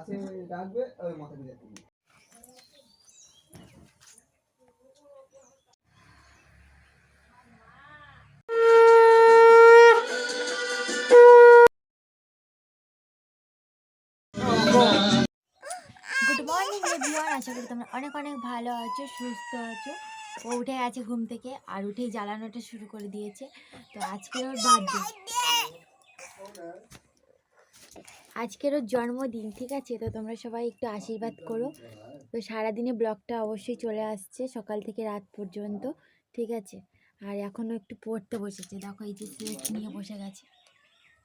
Good morning everyone, আশা করি তোমরা অনেক অনেক ভালো আছো, সুস্থ আছো। ও উঠে আছে ঘুম থেকে, আর উঠেই জ্বালানোটা শুরু করে দিয়েছে। তো আজকের ওর বার্থডে, আজকের ওর জন্মদিন, ঠিক আছে? তো তোমরা সবাই একটু আশীর্বাদ করো। তো সারাদিনে ব্লগটা অবশ্যই চলে আসছে, সকাল থেকে রাত পর্যন্ত, ঠিক আছে? আর এখনও একটু পড়তে বসেছে, দেখো এই যে স্লেট নিয়ে বসে গেছে,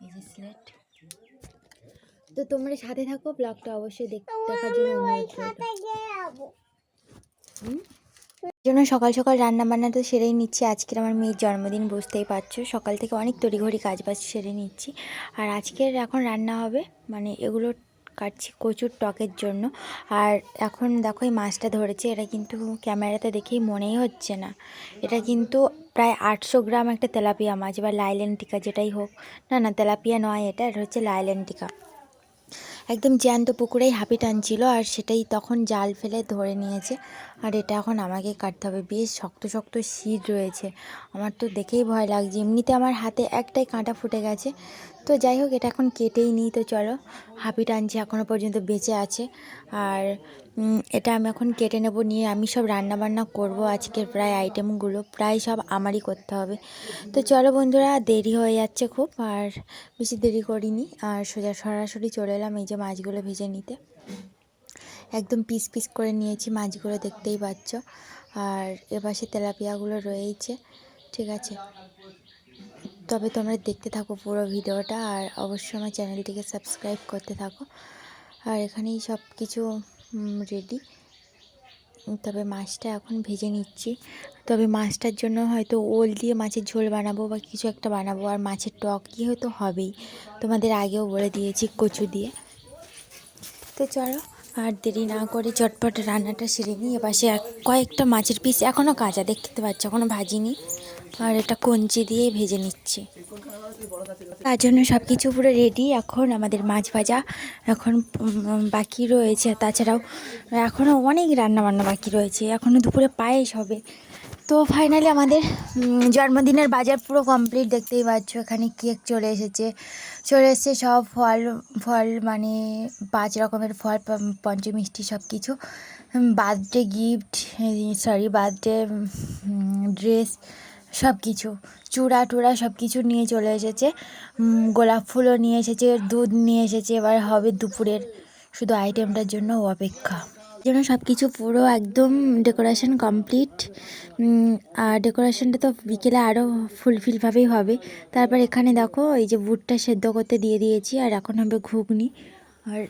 এই যে স্লেট। তো তোমরা সাথে থাকো, ব্লগটা অবশ্যই দেখার জন্য অনুরোধ করবো। জন্য সকাল সকাল রান্না বান্না তো সেরেই নিচ্ছি। আজকের আমার মেয়ের জন্মদিন, বুঝতেই পারছো, সকাল থেকে অনেক তড়িঘড়ি কাজবাজ সেরে নিচ্ছি। আর আজকের এখন রান্না হবে, মানে এগুলো কাটছি কচুর টকের জন্য। আর এখন দেখো এই মাছটা ধরেছে, এটা কিন্তু ক্যামেরাতে দেখেই মনেই হচ্ছে না। এটা কিন্তু প্রায় 800 গ্রাম একটা তেলাপিয়া মাছ, বা লাইলেন্টিকা যেটাই হোক। না না, তেলাপিয়া নয়, এটা হচ্ছে লাইলেন্টিকা। একদম জ্যান্ত পুকুরেই হাঁপি টানছিল, আর সেটাই তখন জাল ফেলে ধরে নিয়েছে। আর এটা এখন আমাকে কাটতে হবে। বেশ শক্ত শক্ত শির রয়েছে, আমার তো দেখেই ভয় লাগছে। এমনিতে আমার হাতে একটাই কাঁটা ফুটে গেছে। তো যাই হোক, এটা এখন কেটেই নিই। তো চলো, হাঁপি টানছে, এখনও পর্যন্ত বেঁচে আছে। আর এটা আমি এখন কেটে নেব, নিয়ে আমি সব রান্না বান্না করব। আজকের প্রায় আইটেমগুলো প্রায় সব আমারই করতে হবে। তো চলো বন্ধুরা, দেরি হয়ে যাচ্ছে খুব, আর বেশি দেরি করিনি। আর সরাসরি চলে এলাম এই যে মাছগুলো ভেজে নিতে। একদম পিস পিস করে নিয়েছি মাছগুলো, দেখতেই পাচ্ছ। আর এপাশে তেলাপিয়াগুলো রয়েছে, ঠিক আছে? তবে তোমরা দেখতে থাকো পুরো ভিডিওটা, আর অবশ্যই আমার চ্যানেলটিকে সাবস্ক্রাইব করতে থাকো। আর এখানেই সব কিছু রেডি। তবে মাছটা এখন ভেজে নিচ্ছি। তবে মাছটার জন্য হয়তো ওল দিয়ে মাছের ঝোল বানাবো, বা কিছু একটা বানাবো। আর মাছের টক দিয়ে হয়তো হবেই, তোমাদের আগেও বলে দিয়েছি, কচু দিয়ে। তো চলো, আর দেরি না করে চটপট রান্নাটা সেরে নিই। এপাশে কয়েকটা মাছের পিস এখনও কাঁচা, দেখতে পাচ্ছ, এখনও ভাজিনি। আর এটা কঞ্চি দিয়ে ভেজে নিচ্ছি। তার জন্য সব কিছু পুরো রেডি। এখন আমাদের মাছ ভাজা এখন বাকি রয়েছে। তাছাড়াও এখনও অনেক রান্নাবান্না বাকি রয়েছে, এখনও দুপুরে পায়েস হবে। তো ফাইনালি আমাদের জন্মদিনের বাজার পুরো কমপ্লিট, দেখতেই পাচ্ছ। এখানে কেক চলে এসেছে সব ফল, মানে 5 রকমের ফল, পঞ্চমিষ্টি সব কিছু, বার্থডে গিফট, বার্থডে ড্রেস, সব কিছু, চূড়া টুড়া সব কিছু নিয়ে চলে এসেছে। গোলাপ ফুলও নিয়ে এসেছে, দুধ নিয়ে এসেছে। এবার হবে দুপুরের, শুধু আইটেমটার জন্য অপেক্ষা। জন্য সব কিছু পুরো একদম ডেকোরেশন কমপ্লিট। আর ডেকোরেশনটা তো বিকেলে আরও ফুলফিলভাবেই হবে। তারপর এখানে দেখো এই যে বুটটা সেদ্ধ করতে দিয়ে দিয়েছি, আর এখন হবে ঘুগনি। আর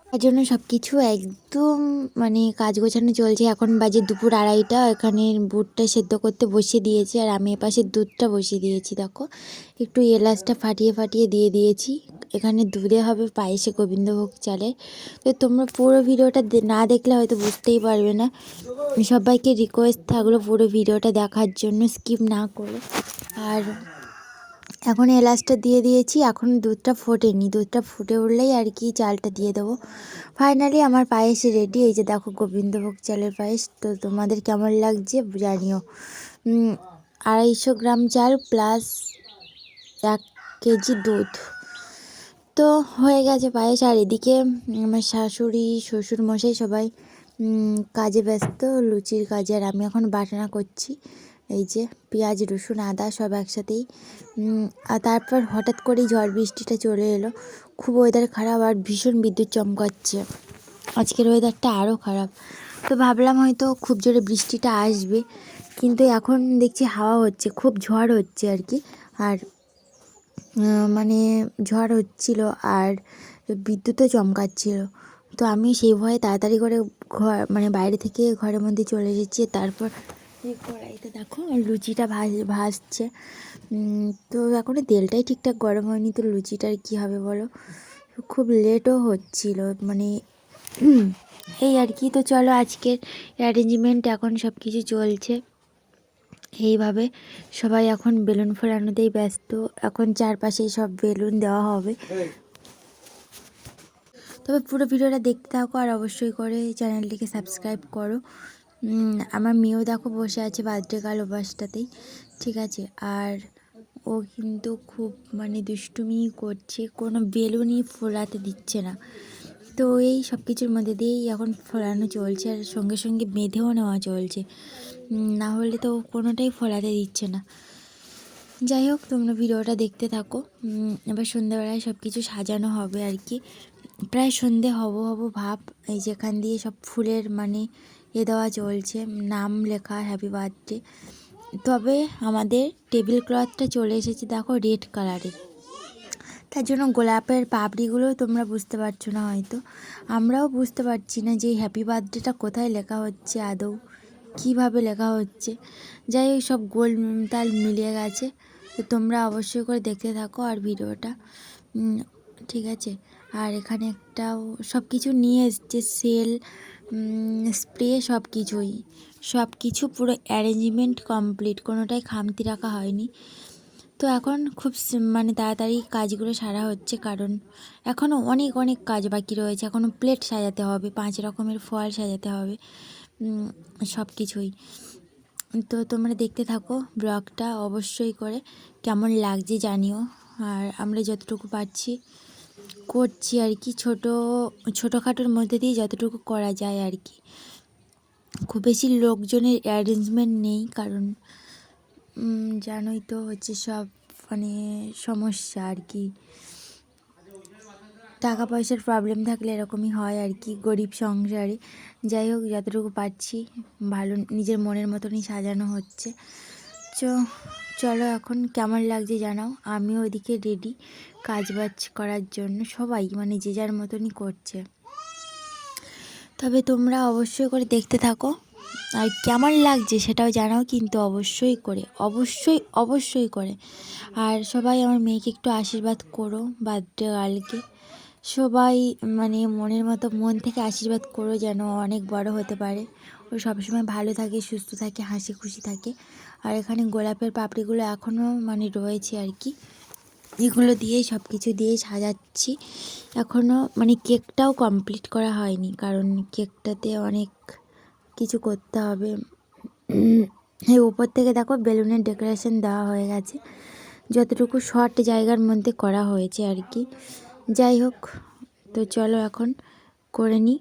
তার জন্য সব কিছু একদম মানে কাজ গোছানো চলছে। এখন বাজে দুপুর 2:30। এখানে বুটটা সেদ্ধ করতে বসিয়ে দিয়েছি, আর আমি এপাশে দুধটা বসিয়ে দিয়েছি। দেখো, একটু এলাচটা ফাটিয়ে ফাটিয়ে দিয়ে দিয়েছি। এখানে দুধে হবে পায়েসে গোবিন্দভোগ চালের। তো তোমরা পুরো ভিডিওটা না দেখলে হয়তো বুঝতেই পারবে না। সবাইকে রিকোয়েস্ট থাকলো পুরো ভিডিওটা দেখার জন্য, স্কিপ না করে। আর এখন এলাচটা দিয়ে দিয়েছি, এখন দুধটা ফোটেনি, দুধটা ফুটে উঠলেই আর কি চালটা দিয়ে দেবো। ফাইনালি আমার পায়েস রেডি। এই যে দেখো, গোবিন্দভোগ চালের পায়েস। তো তোমাদের কেমন লাগছে জানিও। 250 গ্রাম চাল প্লাস 1 কেজি দুধ, তো হয়ে গেছে পায়েস। আর এদিকে আমার শাশুড়ি শ্বশুরমশাই সবাই কাজে ব্যস্ত, লুচির কাজে। আর আমি এখন বাটনা করছি, এই যে পেঁয়াজ রসুন আদা সব একসাথেই। আর তারপর হঠাৎ করেই ঝড় বৃষ্টিটা চলে এলো, খুব ওয়েদার খারাপ, আর ভীষণ বিদ্যুৎ চমকাচ্ছে। আজকের ওয়েদারটা আরও খারাপ। তো ভাবলাম হয়তো খুব জোরে বৃষ্টিটা আসবে, কিন্তু এখন দেখছি হাওয়া হচ্ছে, খুব ঝড় হচ্ছে আর কি। আর মানে ঝড় হচ্ছিল, আর বিদ্যুৎও চমকাচ্ছিল। তো আমি সেই ভয়ে তাড়াতাড়ি করে মানে বাইরে থেকে ঘরের মধ্যে চলে এসেছি। তারপর এই কড়াইতে দেখো লুচিটা ভাজছে। তো এখনও তেলটাই ঠিকঠাক গরম হয়নি, তো লুচিটার কী হবে বলো। খুব লেটও হচ্ছিল, মানে এই আর কি। তো চলো, আজকের অ্যারেঞ্জমেন্ট এখন সব কিছু চলছে এইভাবে। সবাই এখন বেলুন ফোলানোতেই ব্যস্ত, এখন চারপাশেই সব বেলুন দেওয়া হবে। তবে পুরো ভিডিওটা দেখতে থাকো আর অবশ্যই করে চ্যানেলটিকে সাবস্ক্রাইব করো। আমার মেয়েও দেখো বসে আছে বার্থডে গার্ল ওপাসটাতেই, ঠিক আছে। আর ও কিন্তু খুব মানে দুষ্টুমি করছে, কোনো বেলুনই ফোলাতে দিচ্ছে না। তো এই সব কিছুর মধ্যে দিয়েই এখন ফোলানো চলছে, আর সঙ্গে সঙ্গে বেঁধেও নেওয়া চলছে, না হলে তো কোনোটাই ফোলাতে দিচ্ছে না। যাই হোক, তোমরা ভিডিওটা দেখতে থাকো। এবার সন্ধ্যেবেলায় সব কিছু সাজানো হবে আর কি, প্রায় সন্ধে হব ভাব। এই যেখান দিয়ে সব ফুলের মানে দেওয়া চলছে, নাম লেখা হ্যাপি বার্থডে। তবে আমাদের টেবিল ক্লথটা চলে এসেছে দেখো রেড কালারের, তার জন্য গোলাপের পাপড়িগুলো তোমরা বুঝতে পারছো না হয়তো, আমরাও বুঝতে পারছি না যে হ্যাপি বার্থডেটা কোথায় লেখা হচ্ছে, আদৌ কীভাবে লেখা হচ্ছে। যাই হোক, সব গোল তাল মিলিয়ে গেছে। তো তোমরা অবশ্যই করে দেখতে থাকো আর ভিডিওটা, ঠিক আছে। আর এখানে একটাও সব কিছু নিয়ে এসছে, সেল, স্প্রে, সব কিছু পুরো অ্যারেঞ্জমেন্ট কমপ্লিট, কোনোটাই খামতি রাখা হয়নি। তো এখন খুব মানে তাড়াতাড়ি কাজগুলো সারা হচ্ছে, কারণ এখনও অনেক কাজ বাকি রয়েছে। এখনও প্লেট সাজাতে হবে, 5 রকমের ফল সাজাতে হবে, সব কিছুই। তো তোমরা দেখতে থাকো ব্লগটা, অবশ্যই করে কেমন লাগছে জানিও। আর আমরা যতটুকু পারছি করছি আর কি, ছোটোখাটোর মধ্যে দিয়ে যতটুকু করা যায় আর কি। খুব বেশি লোকজনের অ্যারেঞ্জমেন্ট নেই, কারণ জানোই তো হচ্ছে সব মানে সমস্যা আর কি, টাকা পয়সার প্রবলেম থাকলে এরকমই হয় আর কি গরিব সংসারে। যাই হোক, যতটুকু পারছি ভালো নিজের মনের মতনই সাজানো হচ্ছে। চলো এখন কেমন লাগছে জানাও। আমিও ওইদিকে রেডি কাজবাজ করার জন্য, সবাই মানে যে যার মতনই করছে। তবে তোমরা অবশ্যই করে দেখতে থাকো, আর কেমন লাগছে সেটাও জানাও কিন্তু, অবশ্যই করে। আর সবাই আমার মেয়েকে একটু আশীর্বাদ করো, বার্থডে গার্লকে সবাই মানে মন থেকে আশীর্বাদ করো, যেন অনেক বড় হতে পারে, ও সবসময় ভালো থাকে, সুস্থ থাকে, হাসি খুশি থাকে। আর এখানে গোলাপের পাপড়িগুলো এখনও মানে রয়েছে আর কি, এগুলো দিয়েই সব কিছু দিয়েই সাজাচ্ছি। এখনও মানে কেকটাও কমপ্লিট করা হয়নি, কারণ কেকটাতে অনেক কিছু করতে হবে। এই উপর থেকে দেখো বেলুনের ডেকোরেশন দেওয়া হয়ে গেছে, যতটুকু শর্ট জায়গার মধ্যে করা হয়েছে আর কি। যাই হোক, তো চলো এখন করে নিই।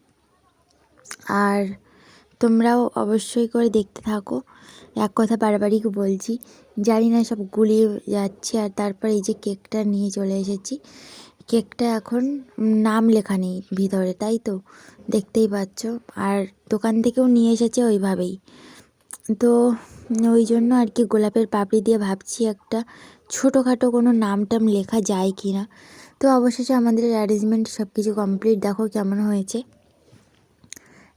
আর তোমরাও অবশ্যই করে দেখতে থাকো, এক কথা বারবারই বলছি, জানি না সব গুলিয়ে যাচ্ছে। আর তারপর এই যে কেকটা নিয়ে চলে এসেছি, কেকটা এখন নাম লেখা নেই ভিতরে, তাই তো দেখতেই পাচ্ছ। আর দোকান থেকেও নিয়ে এসেছে ওইভাবেই, তো ওই জন্য আর কি গোলাপের পাপড়ি দিয়ে ভাবছি একটা ছোটোখাটো কোনো নাম টাম লেখা যায় কি না। তো অবশেষে আমাদের অ্যারেঞ্জমেন্ট সব কিছু কমপ্লিট, দেখো কেমন হয়েছে।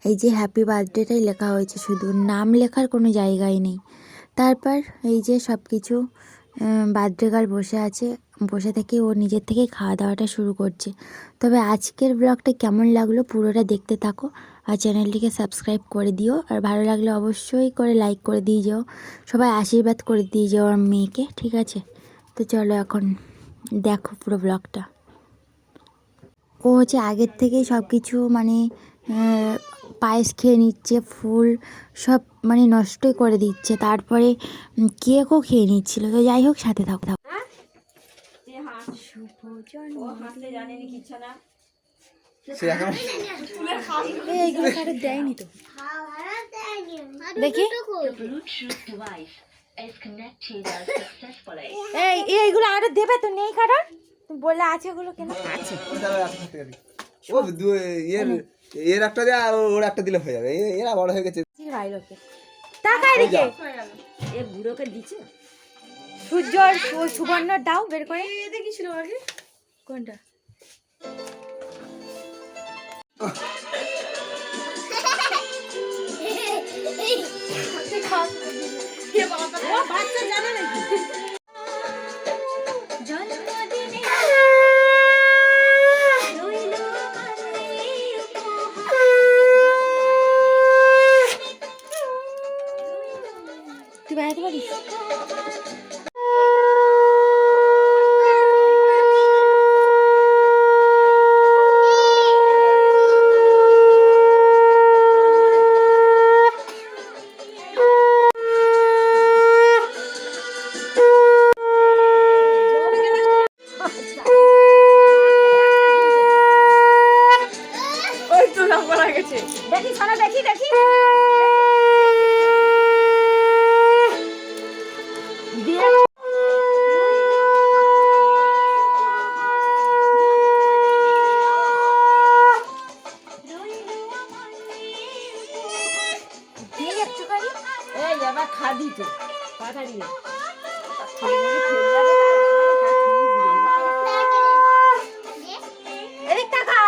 এই যে হ্যাপি বার্থডেটাই লেখা হয়েছে, শুধু নাম লেখার কোনো জায়গায় নেই। তারপর এই যে সব কিছু বার্থডে গার্ল বসে থেকে ও নিজের থেকেই খাওয়া দাওয়াটা শুরু করছে। তবে আজকের ব্লগটা কেমন লাগলো পুরোটা দেখতে থাকো, আর চ্যানেলটিকে সাবস্ক্রাইব করে দিও, আর ভালো লাগলে অবশ্যই করে লাইক করে দিয়ে যাও, সবাই আশীর্বাদ করে দিয়ে যাও আমার মেয়েকে, ঠিক আছে। তো চলো এখন দেখো পুরো ব্লগটা। ও হচ্ছে আগের থেকেই সব কিছু মানে পায়েস খেয়ে নিচ্ছে, ফুল সব মানে নষ্টই করে দিচ্ছে, তারপরে কেকও খেয়ে নিচ্ছিল। তো যাই হোক, সাথে থাকো। এইগুলো কারো দেয়নি তো, দেখি এইগুলো আরো দেবে তো, নেই কারণ বলে আছে, ওগুলো কেন আছে? ও এর একটা দেয়া আর ওর একটা দিলে হয়ে যাবে, এরা বড় হয়ে গেছে। টাকায় রেখে এ বুড়োকে দিচ্ছে সূর্য সুবর্ণ দাও বের করে দেখিছিল আগে কোনটা। বাচ্চা জানে নাকি তুই বেড়াতে পারিস? হয়েছে দেখি ছাড়া দেখি দেখি দিয়ে দিয়ে একটুখানি এই আবার খাদি তো পাঠাড়ি এদিক টাকা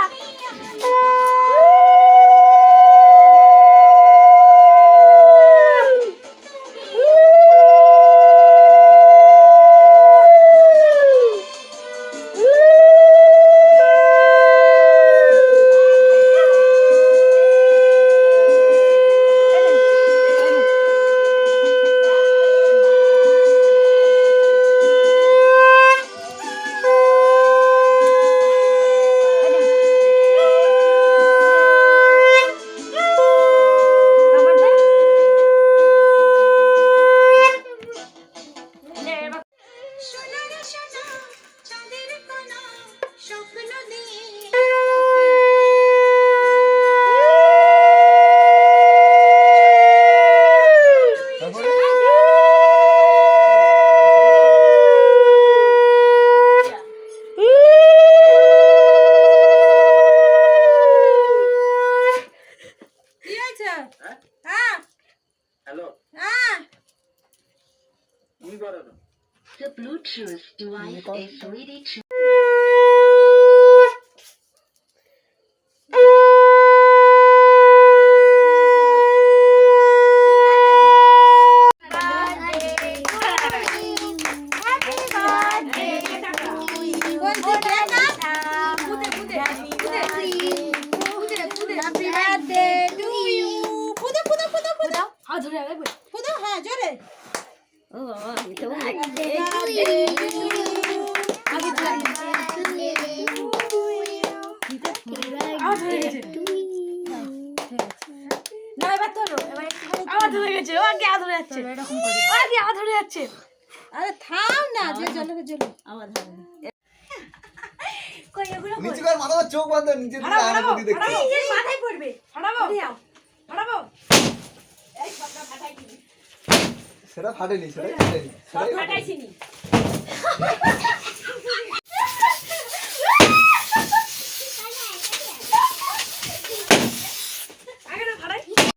The Bluetooth device is ready to. আরে থাম না যে জলে জলে আবার কই এগুলো নিচে করে মাথা চোখ বন্ধ নিচে দিকে আনা করে দেখতে এই মাথায় পড়বে ফাটাবো ফাটাবো এই সবটা ফাটাই দিবি সেটা ফাটেনি সেটা ফাটাইছিনি